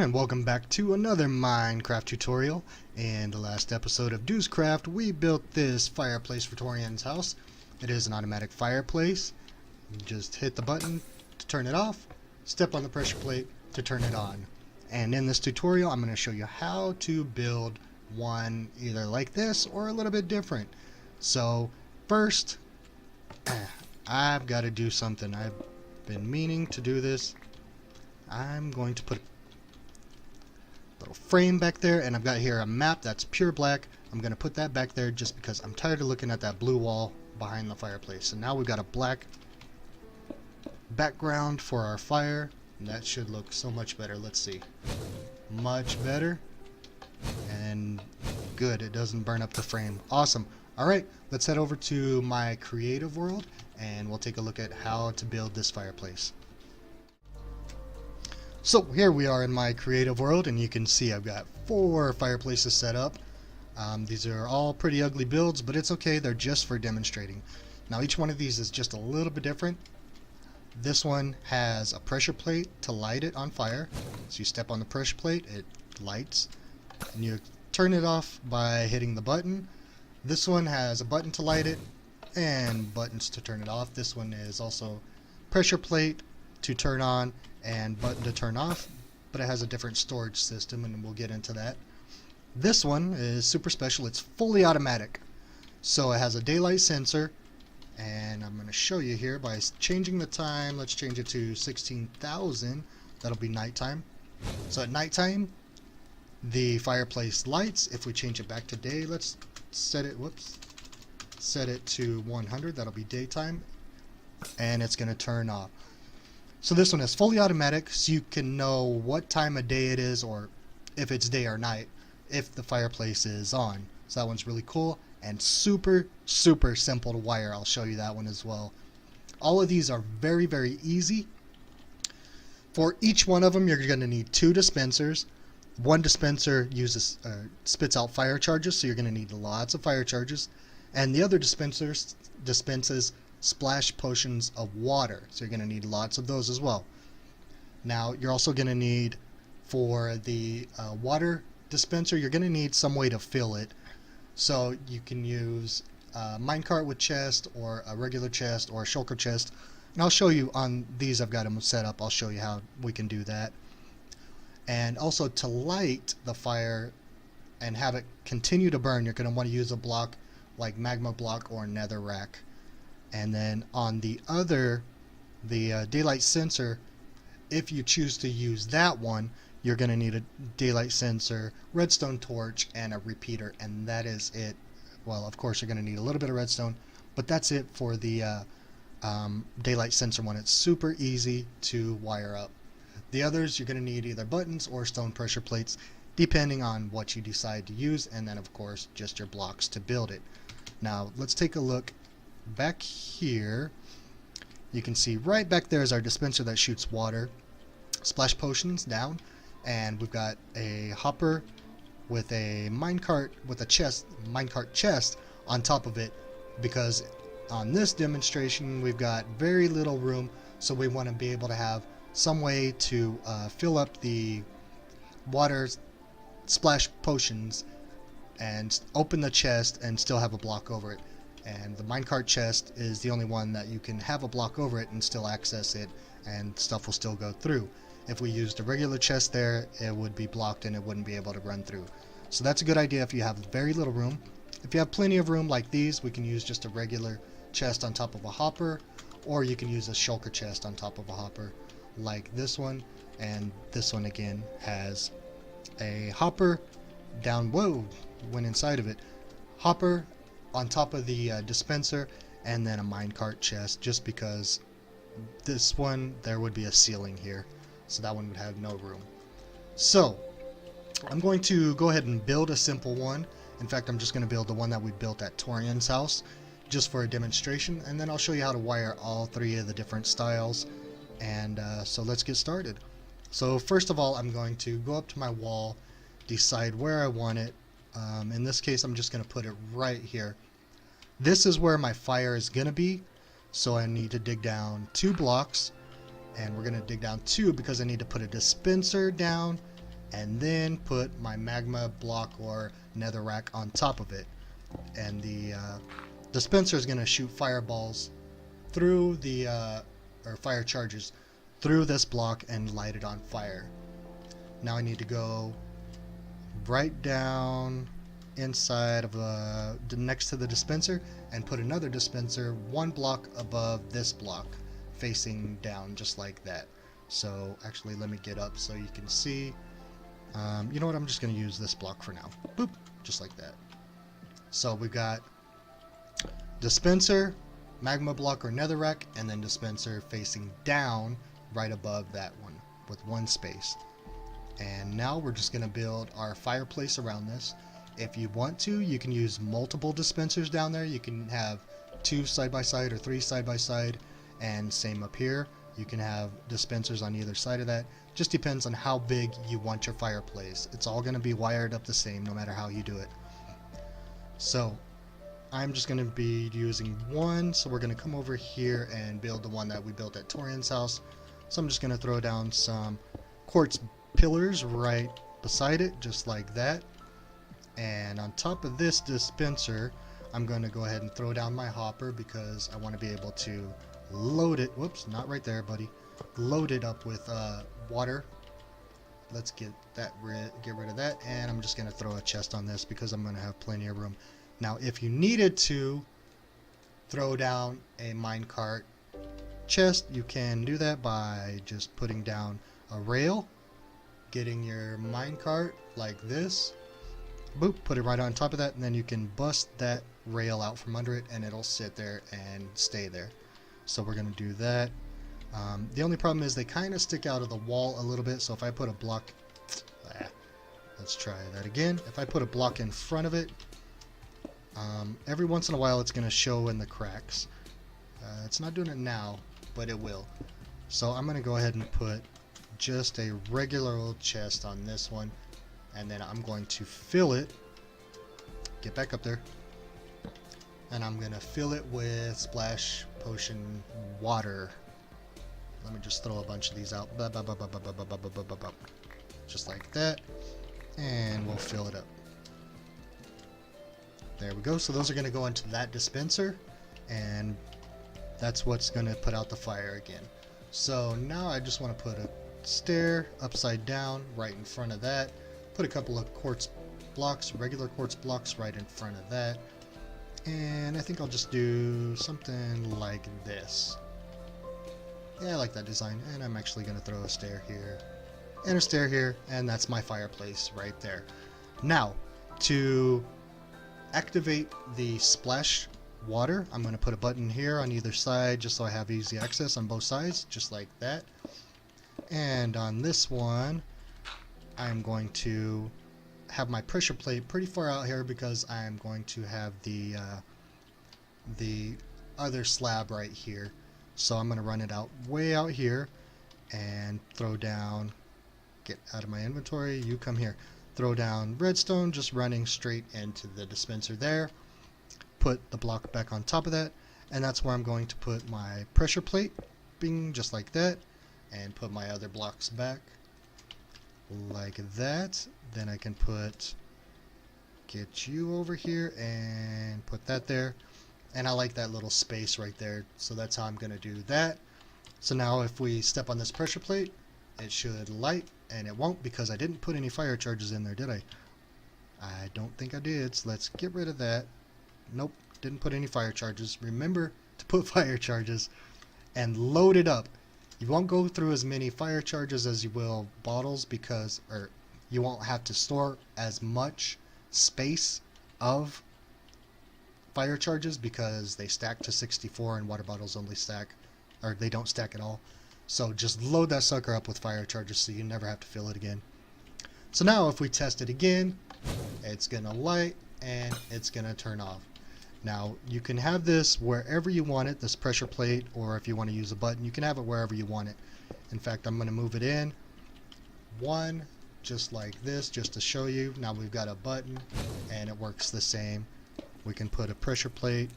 and welcome back to another Minecraft tutorial. In the last episode of Craft, we built this fireplace for Torian's house. It is an automatic fireplace. You just hit the button to turn it off, step on the pressure plate to turn it on. And in this tutorial I'm going to show you how to build one either like this or a little bit different. So first, I've got to do something. I've been meaning to do this. I'm going to put a little frame back there, and I've got here a map that's pure black. I'm going to put that back there just because I'm tired of looking at that blue wall behind the fireplace. And now we've got a black background for our fire, and that should look so much better. Let's see. Much better. And good, it doesn't burn up the frame. Awesome. Alright, let's head over to my creative world and we'll take a look at how to build this fireplace. So here we are in my creative world, and you can see I've got 4 fireplaces set up. These are all pretty ugly builds, but it's okay, they're just for demonstrating. Now each one of these is just a little bit different. This one has a pressure plate to light it on fire. So you step on the pressure plate, it lights, and you turn it off by hitting the button. This one has a button to light it and buttons to turn it off. This one is also pressure plate to turn on and button to turn off, but it has a different storage system, and we'll get into that. This one is super special. It's fully automatic, so it has a daylight sensor, and I'm going to show you here by changing the time. Let's change it to 16,000. That'll be nighttime. So at nighttime the fireplace lights. If we change it back to day, let's set it to 100. That'll be daytime, and it's going to turn off. So this one is fully automatic, so you can know what time of day it is, or if it's day or night, if the fireplace is on. So that one's really cool and super simple to wire. I'll show you that one as well. All of these are very easy. For each one of them you're going to need 2 dispensers. One dispenser spits out fire charges, so you're going to need lots of fire charges, and the other dispenser dispenses splash potions of water, so you're going to need lots of those as well. Now you're also going to need, for the water dispenser, you're going to need some way to fill it, so you can use a minecart with chest, or a regular chest, or a shulker chest, and I'll show you on these. I've got them set up. I'll show you how we can do that. And also, to light the fire and have it continue to burn, you're going to want to use a block like magma block or netherrack. And then on the daylight sensor, if you choose to use that one, you're going to need a daylight sensor, redstone torch, and a repeater, and that is it. Well, of course you're going to need a little bit of redstone, but that's it for the daylight sensor one. It's super easy to wire up. The others, you're going to need either buttons or stone pressure plates, depending on what you decide to use, and then of course just your blocks to build it. Now let's take a look back here. You can see right back there is our dispenser that shoots water, splash potions down, and we've got a hopper with a minecart with a minecart chest on top of it, because on this demonstration we've got very little room, so we want to be able to have some way to fill up the water splash potions and open the chest and still have a block over it. And the minecart chest is the only one that you can have a block over it and still access it, and stuff will still go through. If we used a regular chest there, it would be blocked and it wouldn't be able to run through. So that's a good idea if you have very little room. If you have plenty of room like these, we can use just a regular chest on top of a hopper, or you can use a shulker chest on top of a hopper like this one. And this one again has a hopper down, went inside of it, hopper on top of the dispenser, and then a minecart chest, just because this one, there would be a ceiling here, so that one would have no room. So I'm going to go ahead and build a simple one. In fact, I'm just going to build the one that we built at Torian's house just for a demonstration, and then I'll show you how to wire all 3 of the different styles. And so let's get started. So first of all, I'm going to go up to my wall, decide where I want it. In this case, I'm just going to put it right here. This is where my fire is going to be, so I need to dig down 2 blocks, and we're going to dig down 2 because I need to put a dispenser down and then put my magma block or netherrack on top of it. And the dispenser is going to shoot fireballs through the or fire charges through this block and light it on fire. Now I need to go right down inside of next to the dispenser and put another dispenser one block above this block facing down, just like that. So actually let me get up so you can see. You know what, I'm just going to use this block for now. Boop, just like that. So we've got dispenser, magma block or netherrack, and then dispenser facing down right above that one with one space. And now we're just going to build our fireplace around this. If you want to, you can use multiple dispensers down there. You can have 2 side by side or 3 side by side, and same up here. You can have dispensers on either side of that. Just depends on how big you want your fireplace. It's all going to be wired up the same no matter how you do it. So I'm just going to be using one, so we're going to come over here and build the one that we built at Torian's house. So I'm just going to throw down some quartz pillars right beside it, just like that. And on top of this dispenser, I'm going to go ahead and throw down my hopper because I want to be able to load it. Whoops, not right there, buddy. Load it up with water. Let's get rid of that, and I'm just going to throw a chest on this because I'm going to have plenty of room. Now, if you needed to throw down a minecart chest, you can do that by just putting down a rail, getting your minecart like this, boop, put it right on top of that, and then you can bust that rail out from under it and it'll sit there and stay there. So we're going to do that. The only problem is they kind of stick out of the wall a little bit, so if I put a block, let's try that again. If I put a block in front of it, every once in a while it's going to show in the cracks. It's not doing it now, but it will. So I'm going to go ahead and put just a regular old chest on this one, and then I'm going to fill it, get back up there, and I'm going to fill it with splash potion water. Let me just throw a bunch of these out, just like that, and we'll fill it up. There we go. So those are going to go into that dispenser, and that's what's going to put out the fire again. So now I just want to put a stair upside down right in front of that, put a couple of quartz blocks, regular quartz blocks right in front of that, and I think I'll just do something like this. Yeah, I like that design, and I'm actually going to throw a stair here and a stair here, and that's my fireplace right there. Now, to activate the splash water, I'm going to put a button here on either side just so I have easy access on both sides, just like that. And on this one, I'm going to have my pressure plate pretty far out here because I'm going to have the other slab right here. So I'm going to run it out way out here and throw down, get out of my inventory, you come here, throw down redstone just running straight into the dispenser there, put the block back on top of that, and that's where I'm going to put my pressure plate, bing, just like that, and put my other blocks back like that. Then I can get you over here and put that there. And I like that little space right there, so that's how I'm going to do that. So now if we step on this pressure plate, it should light, and it won't because I didn't put any fire charges in there, did I? I don't think I did, so let's get rid of that. Nope, didn't put any fire charges. Remember to put fire charges and load it up. You won't go through as many fire charges as you will bottles because, or you won't have to store as much space of fire charges because they stack to 64 and water bottles only stack, or they don't stack at all. So just load that sucker up with fire charges so you never have to fill it again. So now if we test it again, it's gonna light and it's gonna turn off. Now you can have this wherever you want it, this pressure plate, or if you want to use a button, you can have it wherever you want it. In fact, I'm gonna move it in one just like this just to show you. Now we've got a button and it works the same. We can put a pressure plate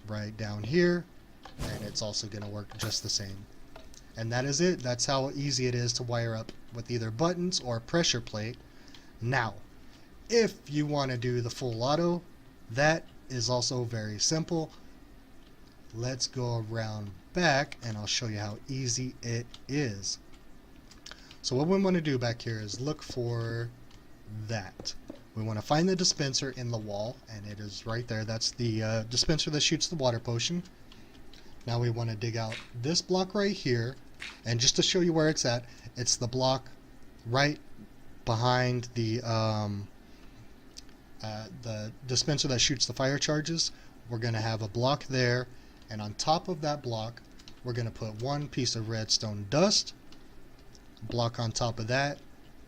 right down here and it's also going to work just the same. And that is it. That's how easy it is to wire up with either buttons or pressure plate. Now, if you want to do the full auto, that is also very simple. Let's go around back and I'll show you how easy it is. So what we want to do back here is look for that. We want to find the dispenser in the wall, and it is right there. That's the dispenser that shoots the water potion. Now we want to dig out this block right here, and just to show you where it's at, it's the block right behind the dispenser that shoots the fire charges. We're going to have a block there, and on top of that block we're going to put one piece of redstone dust, block on top of that,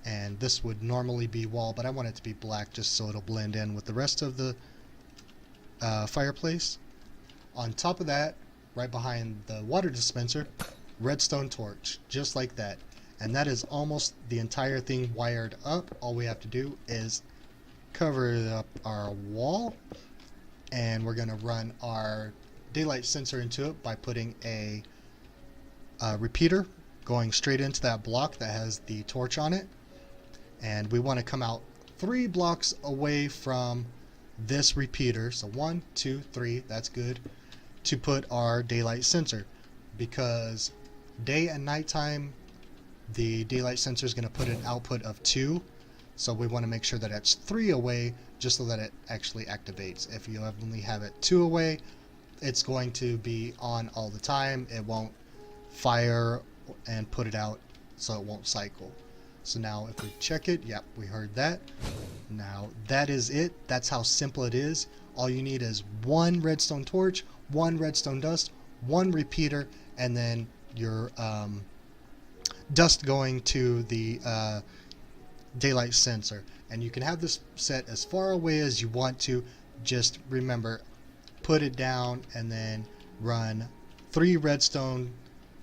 and this would normally be wall, but I want it to be black just so it'll blend in with the rest of the fireplace. On top of that, right behind the water dispenser, redstone torch, just like that. And that is almost the entire thing wired up. All we have to do is cover up our wall, and we're going to run our daylight sensor into it by putting a repeater going straight into that block that has the torch on it. And we want to come out 3 blocks away from this repeater, so 1, 2, 3, that's good, to put our daylight sensor, because day and nighttime the daylight sensor is going to put an output of 2, so we want to make sure that it's 3 away just so that it actually activates. If you only have it 2 away, it's going to be on all the time. It won't fire and put it out, so it won't cycle. So now if we check it, yep, we heard that. Now that is it. That's how simple it is. All you need is 1 redstone torch, 1 redstone dust, 1 repeater, and then your dust going to the daylight sensor. And you can have this set as far away as you want to. Just remember, put it down and then run 3 redstone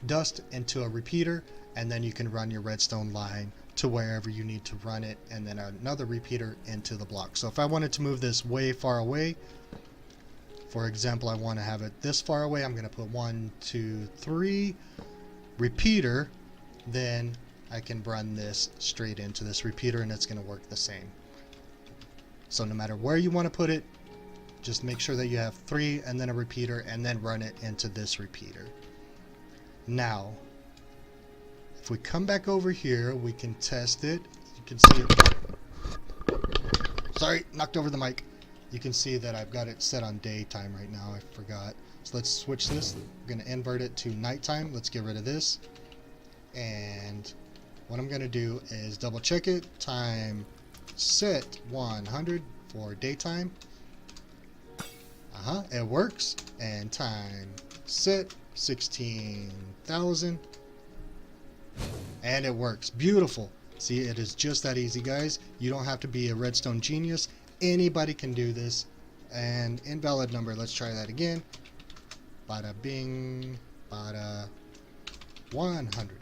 dust into a repeater, and then you can run your redstone line to wherever you need to run it, and then another repeater into the block. So if I wanted to move this way far away, for example, I want to have it this far away, I'm going to put 1, 2, 3 repeater, then I can run this straight into this repeater and it's going to work the same. So no matter where you want to put it, just make sure that you have 3 and then a repeater, and then run it into this repeater. Now if we come back over here, we can test it. You can see it. Sorry, knocked over the mic. You can see that I've got it set on daytime right now. I forgot. So let's switch this. I'm going to invert it to nighttime. Let's get rid of this. And what I'm going to do is double check it. Time set 100 for daytime. It works. And time set 16,000. And it works. Beautiful. See, it is just that easy, guys. You don't have to be a redstone genius. Anybody can do this. And invalid number. Let's try that again. Bada bing. Bada 100.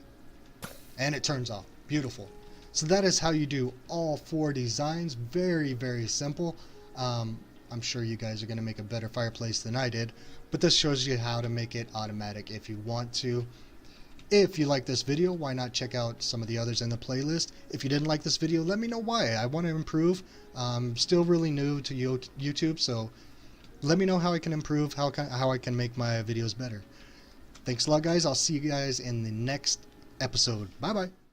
And it turns off. Beautiful. So that is how you do all 4 designs. Very, very simple. I'm sure you guys are going to make a better fireplace than I did. But this shows you how to make it automatic if you want to. If you like this video, why not check out some of the others in the playlist? If you didn't like this video, let me know why. I want to improve. I'm still really new to YouTube, so let me know how I can improve, how I can make my videos better. Thanks a lot, guys. I'll see you guys in the next episode. Bye-bye.